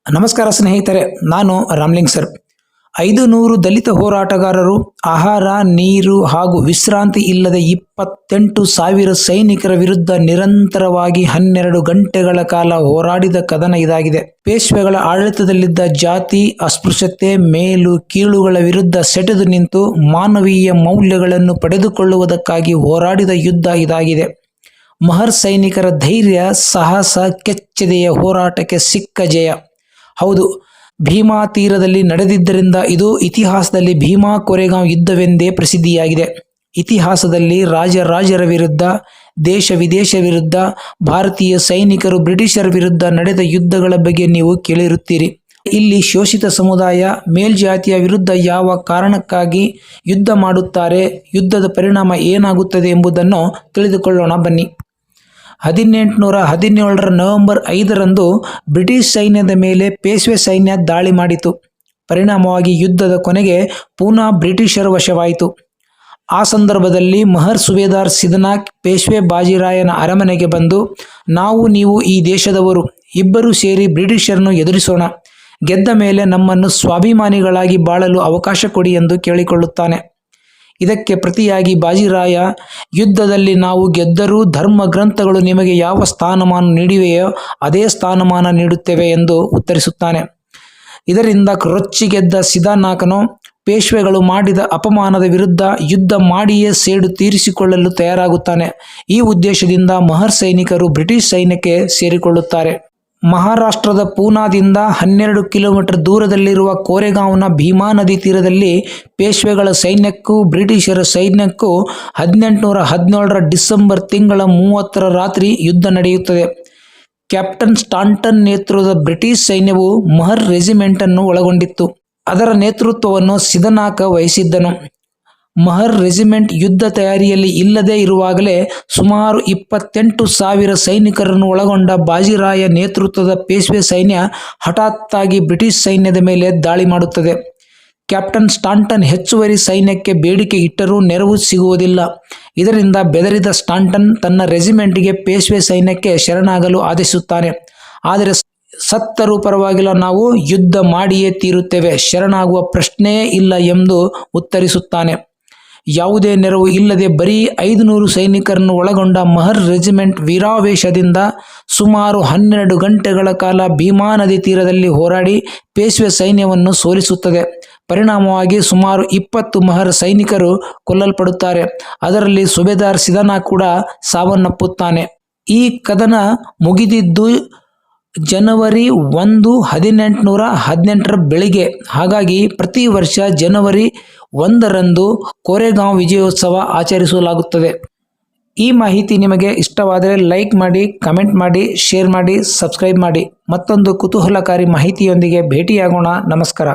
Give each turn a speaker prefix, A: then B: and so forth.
A: ನಮಸ್ಕಾರ ಸ್ನೇಹಿತರೆ, ನಾನು ರಾಮ್ಲಿಂಗ್ ಸರ್. 500 ದಲಿತ ಹೋರಾಟಗಾರರು ಆಹಾರ, ನೀರು ಹಾಗೂ ವಿಶ್ರಾಂತಿ ಇಲ್ಲದೆ 28,000 ಸೈನಿಕರ ವಿರುದ್ಧ ನಿರಂತರವಾಗಿ 12 ಗಂಟೆಗಳ ಕಾಲ ಹೋರಾಡಿದ ಕದನ ಇದಾಗಿದೆ. ಪೇಶ್ವೆಗಳ ಆಡಳಿತದಲ್ಲಿದ್ದ ಜಾತಿ ಅಸ್ಪೃಶ್ಯತೆ, ಮೇಲು ಕೀಳುಗಳ ವಿರುದ್ಧ ಸೆಟೆದು ನಿಂತು ಮಾನವೀಯ ಮೌಲ್ಯಗಳನ್ನು ಪಡೆದುಕೊಳ್ಳುವುದಕ್ಕಾಗಿ ಹೋರಾಡಿದ ಯುದ್ಧ ಇದಾಗಿದೆ. ಮಹರ್ ಸೈನಿಕರ ಧೈರ್ಯ, ಸಾಹಸ, ಕೆಚ್ಚೆದೆಯ ಹೋರಾಟಕ್ಕೆ ಸಿಕ್ಕ ಜಯ. ಹೌದು, ಭೀಮಾ ತೀರದಲ್ಲಿ ನಡೆದಿದ್ದರಿಂದ ಇದು ಇತಿಹಾಸದಲ್ಲಿ ಭೀಮಾ ಕೊರೆಗಾಂವ್ ಯುದ್ಧವೆಂದೇ ಪ್ರಸಿದ್ಧಿಯಾಗಿದೆ. ಇತಿಹಾಸದಲ್ಲಿ ರಾಜರ ವಿರುದ್ಧ, ದೇಶ ವಿದೇಶ ವಿರುದ್ಧ, ಭಾರತೀಯ ಸೈನಿಕರು ಬ್ರಿಟಿಷರ ವಿರುದ್ಧ ನಡೆದ ಯುದ್ಧಗಳ ಬಗ್ಗೆ ನೀವು ಕೇಳಿರುತ್ತೀರಿ. ಇಲ್ಲಿ ಶೋಷಿತ ಸಮುದಾಯ, ಮೇಲ್ಜಾತಿಯ ವಿರುದ್ಧ ಯಾವ ಕಾರಣಕ್ಕಾಗಿ ಯುದ್ಧ ಮಾಡುತ್ತಾರೆ, ಯುದ್ಧದ ಪರಿಣಾಮ ಏನಾಗುತ್ತದೆ ಎಂಬುದನ್ನು ತಿಳಿದುಕೊಳ್ಳೋಣ ಬನ್ನಿ. 1817 ನವೆಂಬರ್ 5ರಂದು ಬ್ರಿಟಿಷ್ ಸೈನ್ಯದ ಮೇಲೆ ಪೇಶ್ವೆ ಸೈನ್ಯ ದಾಳಿ ಮಾಡಿತು. ಪರಿಣಾಮವಾಗಿ ಯುದ್ಧದ ಕೊನೆಗೆ ಪೂನಾ ಬ್ರಿಟಿಷರ ವಶವಾಯಿತು. ಆ ಸಂದರ್ಭದಲ್ಲಿ ಮಹರ್ ಸುಬೇದಾರ್ ಸಿದ್ನಾಕ್ ಪೇಶ್ವೆ ಬಾಜಿರಾಯನ ಅರಮನೆಗೆ ಬಂದು, ನಾವು ನೀವು ಈ ದೇಶದವರು, ಇಬ್ಬರೂ ಸೇರಿ ಬ್ರಿಟಿಷರನ್ನು ಎದುರಿಸೋಣ, ಗೆದ್ದ ಮೇಲೆ ನಮ್ಮನ್ನು ಸ್ವಾಭಿಮಾನಿಗಳಾಗಿ ಬಾಳಲು ಅವಕಾಶ ಕೊಡಿ ಎಂದು ಕೇಳಿಕೊಳ್ಳುತ್ತಾನೆ. ಇದಕ್ಕೆ ಪ್ರತಿಯಾಗಿ ಬಾಜಿರಾಯ, ಯುದ್ಧದಲ್ಲಿ ನಾವು ಗೆದ್ದರೂ ಧರ್ಮ ಗ್ರಂಥಗಳು ನಿಮಗೆ ಯಾವ ಸ್ಥಾನಮಾನ ನೀಡಿವೆಯೋ ಅದೇ ಸ್ಥಾನಮಾನ ನೀಡುತ್ತೇವೆ ಎಂದು ಉತ್ತರಿಸುತ್ತಾನೆ. ಇದರಿಂದ ರೊಚ್ಚಿಗೆದ್ದ ಸಿದ್ನಾಕನು ಪೇಶ್ವೆಗಳು ಮಾಡಿದ ಅಪಮಾನದ ವಿರುದ್ಧ ಯುದ್ಧ ಮಾಡಿಯೇ ಸೇಡು ತೀರಿಸಿಕೊಳ್ಳಲು ತಯಾರಾಗುತ್ತಾನೆ. ಈ ಉದ್ದೇಶದಿಂದ ಮಹರ್ ಸೈನಿಕರು ಬ್ರಿಟಿಷ್ ಸೈನ್ಯಕ್ಕೆ ಸೇರಿಕೊಳ್ಳುತ್ತಾರೆ. ಮಹಾರಾಷ್ಟ್ರದ ಪೂನಾದಿಂದ 12 ಕಿಲೋಮೀಟರ್ ದೂರದಲ್ಲಿರುವ ಕೋರೆಗಾಂವ್ನ ಭೀಮಾ ನದಿ ತೀರದಲ್ಲಿ ಪೇಶ್ವೆಗಳ ಸೈನ್ಯಕ್ಕೂ ಬ್ರಿಟಿಷರ ಸೈನ್ಯಕ್ಕೂ 1817 ಡಿಸೆಂಬರ್ ತಿಂಗಳ 30 ರಾತ್ರಿ ಯುದ್ಧ ನಡೆಯುತ್ತದೆ. ಕ್ಯಾಪ್ಟನ್ ಸ್ಟಾಂಟನ್ ನೇತೃತ್ವದ ಬ್ರಿಟಿಷ್ ಸೈನ್ಯವು ಮಹರ್ ರೆಜಿಮೆಂಟನ್ನು ಒಳಗೊಂಡಿತ್ತು. ಅದರ ನೇತೃತ್ವವನ್ನು ಸಿದ್ನಾಕ ವಹಿಸಿದ್ದನು. ಮಹರ್ ರೆಜಿಮೆಂಟ್ ಯುದ್ಧ ತಯಾರಿಯಲ್ಲಿ ಇಲ್ಲದೇ ಇರುವಾಗಲೇ ಸುಮಾರು 28,000 ಸೈನಿಕರನ್ನು ಒಳಗೊಂಡ ಬಾಜಿರಾಯ ನೇತೃತ್ವದ ಪೇಶ್ವೆ ಸೈನ್ಯ ಹಠಾತ್ತಾಗಿ ಬ್ರಿಟಿಷ್ ಸೈನ್ಯದ ಮೇಲೆ ದಾಳಿ ಮಾಡುತ್ತದೆ. ಕ್ಯಾಪ್ಟನ್ ಸ್ಟಾಂಟನ್ ಹೆಚ್ಚುವರಿ ಸೈನ್ಯಕ್ಕೆ ಬೇಡಿಕೆ ಇಟ್ಟರೂ ನೆರವು ಸಿಗುವುದಿಲ್ಲ. ಇದರಿಂದ ಬೆದರಿದ ಸ್ಟಾಂಟನ್ ತನ್ನ ರೆಜಿಮೆಂಟ್ಗೆ ಪೇಶ್ವೆ ಸೈನ್ಯಕ್ಕೆ ಶರಣಾಗಲು ಆದೇಶಿಸುತ್ತಾನೆ. ಆದರೆ ಸತ್ತರೂ ಪರವಾಗಿಲ್ಲ, ನಾವು ಯುದ್ಧ ಮಾಡಿಯೇ ತೀರುತ್ತೇವೆ, ಶರಣಾಗುವ ಪ್ರಶ್ನೆಯೇ ಇಲ್ಲ ಎಂದು ಉತ್ತರಿಸುತ್ತಾನೆ. ಯಾವುದೇ ನೆರವು ಇಲ್ಲದೆ ಬರೀ 500 ಸೈನಿಕರನ್ನು ಒಳಗೊಂಡ ಮಹರ್ ರೆಜಿಮೆಂಟ್ ವೀರಾವೇಶದಿಂದ ಸುಮಾರು 12 ಗಂಟೆಗಳ ಕಾಲ ಭೀಮಾ ನದಿ ತೀರದಲ್ಲಿ ಹೋರಾಡಿ ಪೇಶ್ವೆ ಸೈನ್ಯವನ್ನು ಸೋಲಿಸುತ್ತದೆ. ಪರಿಣಾಮವಾಗಿ ಸುಮಾರು 20 ಮಹರ್ ಸೈನಿಕರು ಕೊಲ್ಲಲ್ಪಡುತ್ತಾರೆ. ಅದರಲ್ಲಿ ಸುಬೇದಾರ್ ಸಿದ್ನಾಕ್ ಕೂಡ ಸಾವನ್ನಪ್ಪುತ್ತಾನೆ. ಈ ಕದನ ಮುಗಿದಿದ್ದು ಜನವರಿ 1, 1818 ಬೆಳಿಗ್ಗೆ. ಹಾಗಾಗಿ ಪ್ರತಿ ವರ್ಷ ಜನವರಿ 1ರಂದು ಕೋರೆಗಾಂವ್ ವಿಜಯೋತ್ಸವ ಆಚರಿಸಲಾಗುತ್ತದೆ. ಈ ಮಾಹಿತಿ ನಿಮಗೆ ಇಷ್ಟವಾದರೆ ಲೈಕ್ ಮಾಡಿ, ಕಮೆಂಟ್ ಮಾಡಿ, ಶೇರ್ ಮಾಡಿ, ಸಬ್ಸ್ಕ್ರೈಬ್ ಮಾಡಿ. ಮತ್ತೊಂದು ಕುತೂಹಲಕಾರಿ ಮಾಹಿತಿಯೊಂದಿಗೆ ಭೇಟಿಯಾಗೋಣ. ನಮಸ್ಕಾರ.